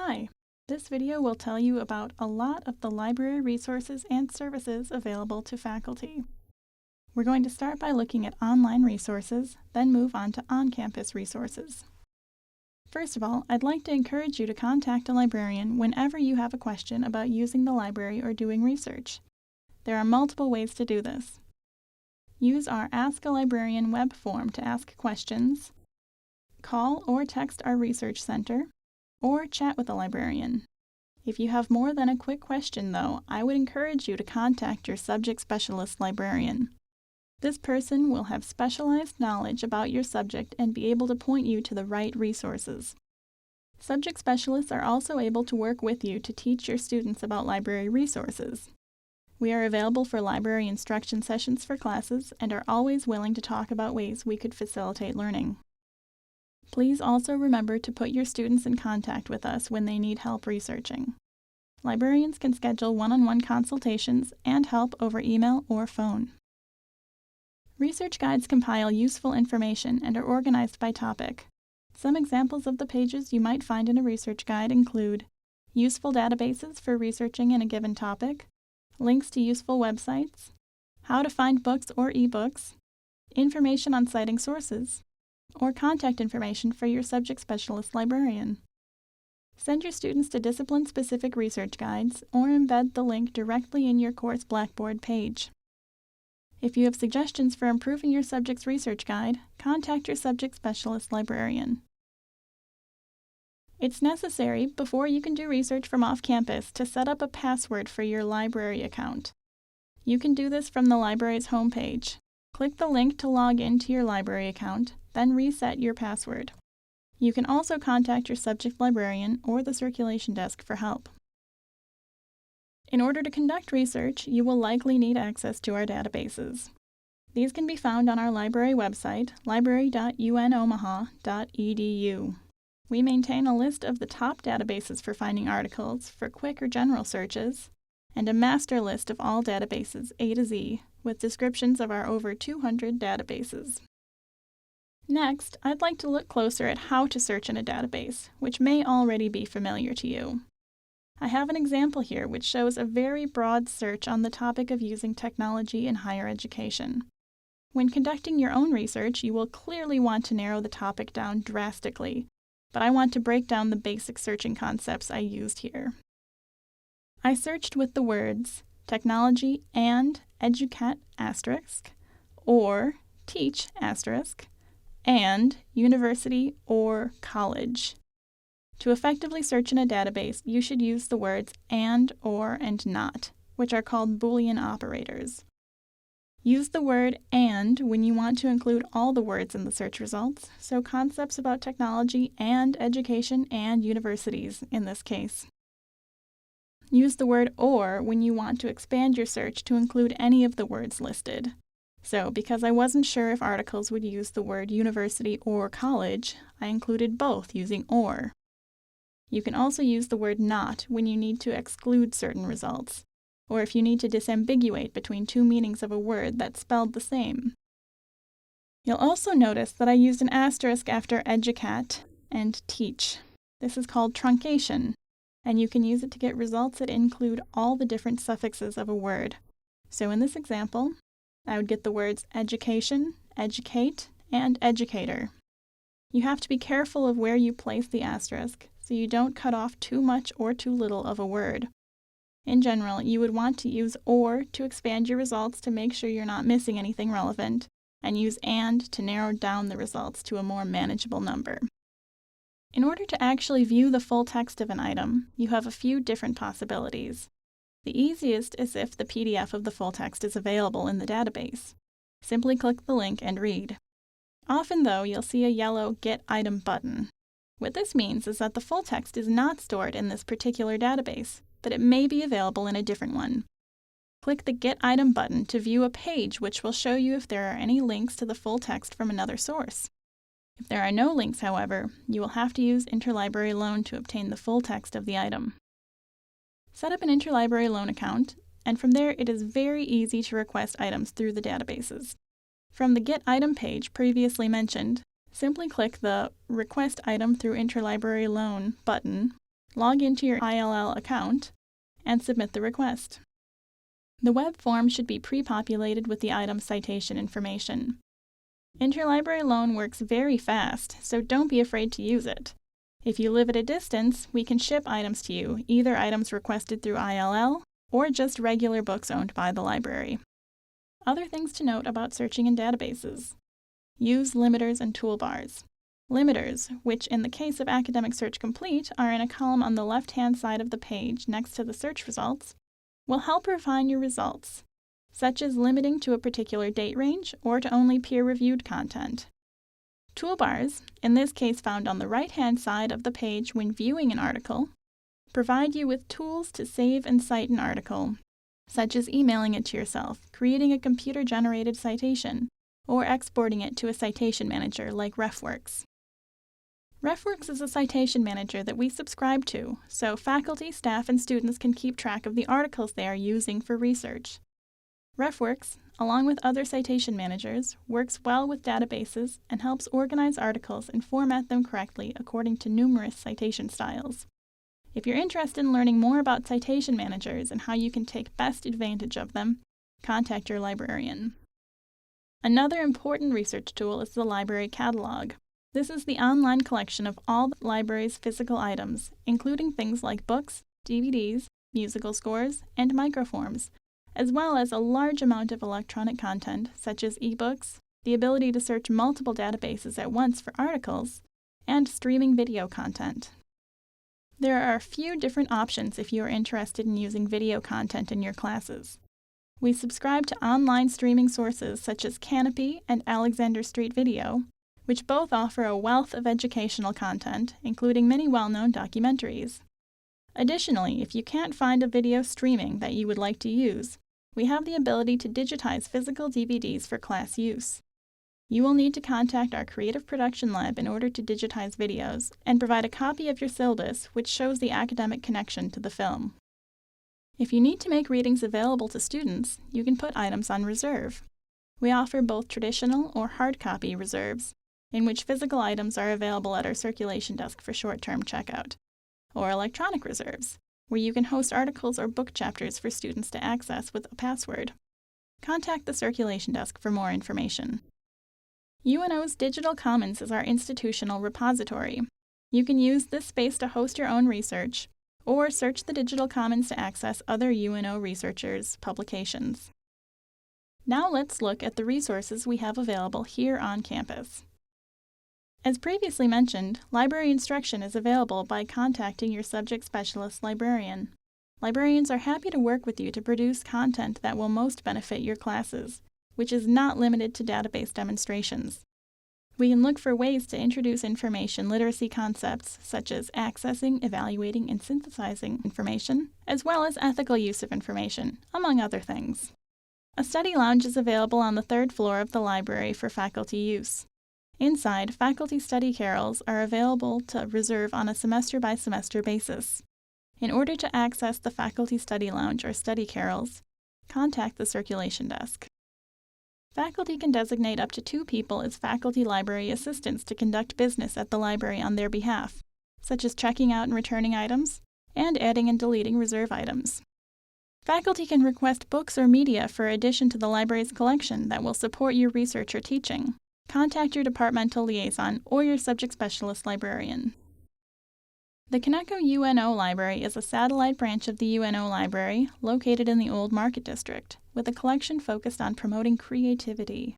Hi, this video will tell you about a lot of the library resources and services available to faculty. We're going to start by looking at online resources, then move on to on-campus resources. First of all, I'd like to encourage you to contact a librarian whenever you have a question about using the library or doing research. There are multiple ways to do this. Use our Ask a Librarian web form to ask questions, call or text our research center, or chat with a librarian. If you have more than a quick question, though, I would encourage you to contact your subject specialist librarian. This person will have specialized knowledge about your subject and be able to point you to the right resources. Subject specialists are also able to work with you to teach your students about library resources. We are available for library instruction sessions for classes and are always willing to talk about ways we could facilitate learning. Please also remember to put your students in contact with us when they need help researching. Librarians can schedule one-on-one consultations and help over email or phone. Research guides compile useful information and are organized by topic. Some examples of the pages you might find in a research guide include useful databases for researching in a given topic, links to useful websites, how to find books or ebooks, information on citing sources, or contact information for your subject specialist librarian. Send your students to discipline-specific research guides or embed the link directly in your course Blackboard page. If you have suggestions for improving your subject's research guide, contact your subject specialist librarian. It's necessary, before you can do research from off-campus, to set up a password for your library account. You can do this from the library's homepage. Click the link to log into your library account, then reset your password. You can also contact your subject librarian or the circulation desk for help. In order to conduct research, you will likely need access to our databases. These can be found on our library website, library.unomaha.edu. We maintain a list of the top databases for finding articles for quick or general searches, and a master list of all databases A to Z, with descriptions of our over 200 databases. Next, I'd like to look closer at how to search in a database, which may already be familiar to you. I have an example here which shows a very broad search on the topic of using technology in higher education. When conducting your own research, you will clearly want to narrow the topic down drastically, but I want to break down the basic searching concepts I used here. I searched with the words technology and educat asterisk, or teach asterisk, and university or college. To effectively search in a database, you should use the words and, or, and not, which are called Boolean operators. Use the word and when you want to include all the words in the search results, so concepts about technology and education and universities in this case. Use the word or when you want to expand your search to include any of the words listed. So, because I wasn't sure if articles would use the word university or college, I included both using or. You can also use the word not when you need to exclude certain results, or if you need to disambiguate between two meanings of a word that's spelled the same. You'll also notice that I used an asterisk after educat and teach. This is called truncation, and you can use it to get results that include all the different suffixes of a word. So in this example, I would get the words education, educate, and educator. You have to be careful of where you place the asterisk, so you don't cut off too much or too little of a word. In general, you would want to use or to expand your results to make sure you're not missing anything relevant, and use and to narrow down the results to a more manageable number. In order to actually view the full text of an item, you have a few different possibilities. The easiest is if the PDF of the full text is available in the database. Simply click the link and read. Often, though, you'll see a yellow Get Item button. What this means is that the full text is not stored in this particular database, but it may be available in a different one. Click the Get Item button to view a page which will show you if there are any links to the full text from another source. If there are no links, however, you will have to use interlibrary loan to obtain the full text of the item. Set up an interlibrary loan account, and from there it is very easy to request items through the databases. From the Get Item page previously mentioned, simply click the Request Item through Interlibrary Loan button log into your ILL account, and submit the request. The web form should be pre-populated with the item's citation information. Interlibrary loan works very fast, so don't be afraid to use it. If you live at a distance, we can ship items to you, either items requested through ILL or just regular books owned by the library. Other things to note about searching in databases. Use limiters and toolbars. Limiters, which in the case of Academic Search Complete are in a column on the left-hand side of the page next to the search results, will help refine your results, such as limiting to a particular date range or to only peer-reviewed content. Toolbars, in this case found on the right-hand side of the page when viewing an article, provide you with tools to save and cite an article, such as emailing it to yourself, creating a computer-generated citation, or exporting it to a citation manager like RefWorks. RefWorks is a citation manager that we subscribe to, so faculty, staff, and students can keep track of the articles they are using for research. RefWorks, along with other citation managers, works well with databases and helps organize articles and format them correctly according to numerous citation styles. If you're interested in learning more about citation managers and how you can take best advantage of them, contact your librarian. Another important research tool is the library catalog. This is the online collection of all the library's physical items, including things like books, DVDs, musical scores, and microforms, as well as a large amount of electronic content such as ebooks, the ability to search multiple databases at once for articles, and streaming video content. There are a few different options if you are interested in using video content in your classes. We subscribe to online streaming sources such as Canopy and Alexander Street Video, which both offer a wealth of educational content, including many well-known documentaries. Additionally, if you can't find a video streaming that you would like to use, we have the ability to digitize physical DVDs for class use. You will need to contact our Creative Production Lab in order to digitize videos and provide a copy of your syllabus which shows the academic connection to the film. If you need to make readings available to students, you can put items on reserve. We offer both traditional or hard copy reserves, in which physical items are available at our circulation desk for short-term checkout, or electronic reserves, where you can host articles or book chapters for students to access with a password. Contact the circulation desk for more information. UNO's Digital Commons is our institutional repository. You can use this space to host your own research, or search the Digital Commons to access other UNO researchers' publications. Now let's look at the resources we have available here on campus. As previously mentioned, library instruction is available by contacting your subject specialist librarian. Librarians are happy to work with you to produce content that will most benefit your classes, which is not limited to database demonstrations. We can look for ways to introduce information literacy concepts such as accessing, evaluating, and synthesizing information, as well as ethical use of information, among other things. A study lounge is available on the third floor of the library for faculty use. Inside, faculty study carrels are available to reserve on a semester-by-semester basis. In order to access the faculty study lounge or study carrels, contact the circulation desk. Faculty can designate up to 2 people as faculty library assistants to conduct business at the library on their behalf, such as checking out and returning items, and adding and deleting reserve items. Faculty can request books or media for addition to the library's collection that will support your research or teaching. Contact your departmental liaison or your subject specialist librarian. The Conecuh UNO Library is a satellite branch of the UNO Library located in the Old Market District, with a collection focused on promoting creativity.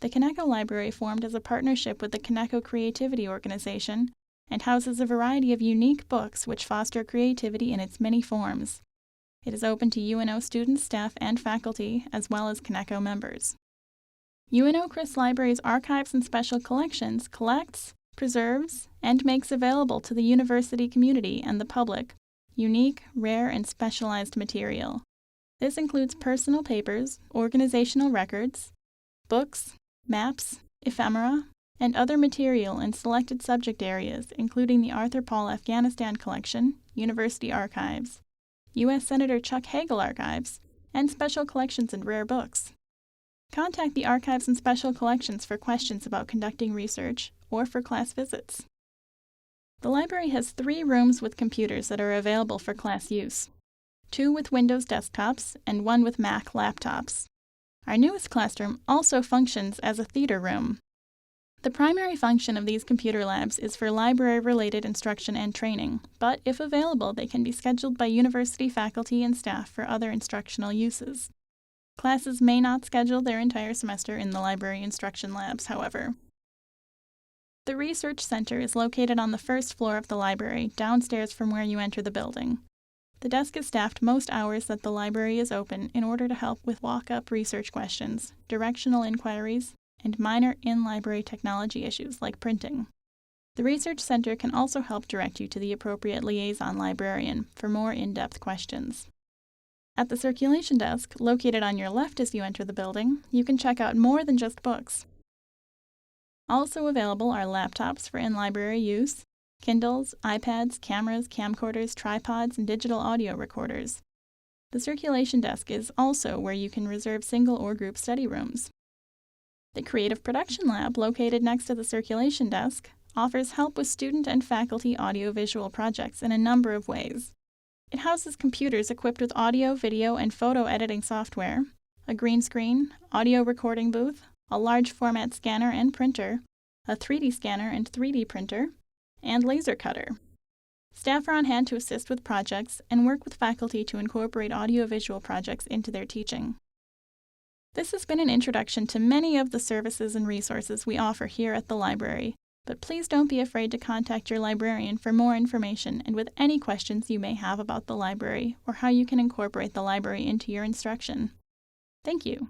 The Conecuh Library formed as a partnership with the Conecuh Creativity Organization and houses a variety of unique books which foster creativity in its many forms. It is open to UNO students, staff, and faculty, as well as Conecuh members. UNO Criss Library's Archives and Special Collections collects, preserves, and makes available to the university community and the public unique, rare, and specialized material. This includes personal papers, organizational records, books, maps, ephemera, and other material in selected subject areas, including the Arthur Paul Afghanistan Collection, University Archives, U.S. Senator Chuck Hagel Archives, and special collections and rare books. Contact the Archives and Special Collections for questions about conducting research or for class visits. The library has 3 rooms with computers that are available for class use, 2 with Windows desktops and 1 with Mac laptops. Our newest classroom also functions as a theater room. The primary function of these computer labs is for library-related instruction and training, but if available, they can be scheduled by university faculty and staff for other instructional uses. Classes may not schedule their entire semester in the library instruction labs, however. The Research Center is located on the first floor of the library, downstairs from where you enter the building. The desk is staffed most hours that the library is open in order to help with walk-up research questions, directional inquiries, and minor in-library technology issues like printing. The Research Center can also help direct you to the appropriate liaison librarian for more in-depth questions. At the circulation desk, located on your left as you enter the building, you can check out more than just books. Also available are laptops for in-library use, Kindles, iPads, cameras, camcorders, tripods, and digital audio recorders. The circulation desk is also where you can reserve single or group study rooms. The Creative Production Lab, located next to the circulation desk, offers help with student and faculty audio-visual projects in a number of ways. It houses computers equipped with audio, video, and photo editing software, a green screen, audio recording booth, a large format scanner and printer, a 3D scanner and 3D printer, and laser cutter. Staff are on hand to assist with projects and work with faculty to incorporate audio-visual projects into their teaching. This has been an introduction to many of the services and resources we offer here at the library, but please don't be afraid to contact your librarian for more information and with any questions you may have about the library or how you can incorporate the library into your instruction. Thank you.